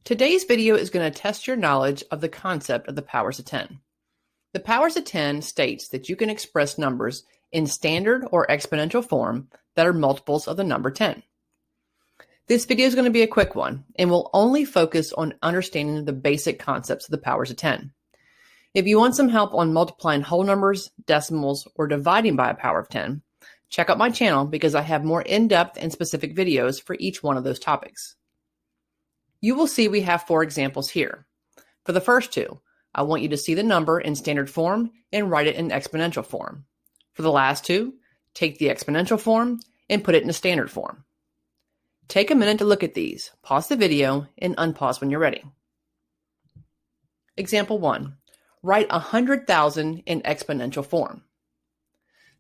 Today's video is going to test your knowledge of the concept of the powers of 10. The powers of 10 states that you can express numbers in standard or exponential form that are multiples of the number 10. This video is going to be a quick one and will only focus on understanding the basic concepts of the powers of 10. If you want some help on multiplying whole numbers, decimals, or dividing by a power of 10, check out my channel because I have more in-depth and specific videos for each one of those topics. You will see we have 4 examples here. For the first 2, I want you to see the number in standard form and write it in exponential form. For the last 2, take the exponential form and put it in a standard form. Take a minute to look at these, pause the video, and unpause when you're ready. Example 1. Write 100,000 in exponential form.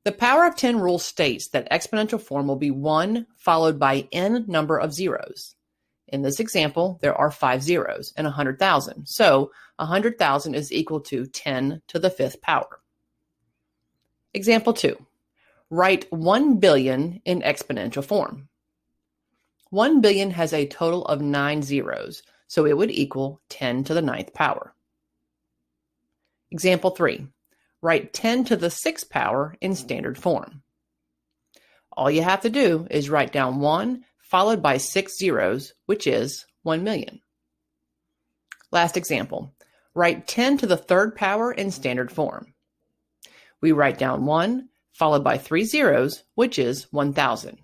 The power of 10 rule states that exponential form will be 1 followed by n number of zeros. In this example, there are 5 zeros and 100,000. So 100,000 is equal to 10 to the 5th power. Example 2. Write 1 billion in exponential form. 1 billion has a total of 9 zeros, so it would equal 10 to the 9th power. Example 3. Write 10 to the 6th power in standard form. All you have to do is write down 1 followed by 6 zeros, which is 1 million. Last example. Write 10 to the 3rd power in standard form. We write down 1 followed by 3 zeros, which is 1,000.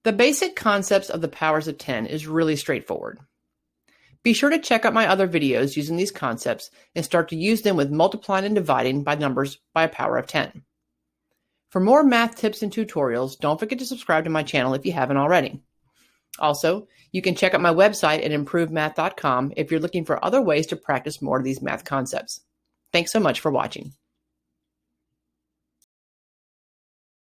The basic concepts of the powers of 10 is really straightforward. Be sure to check out my other videos using these concepts and start to use them with multiplying and dividing by numbers by a power of 10. For more math tips and tutorials, don't forget to subscribe to my channel if you haven't already. Also, you can check out my website at improvemath.com if you're looking for other ways to practice more of these math concepts. Thanks so much for watching.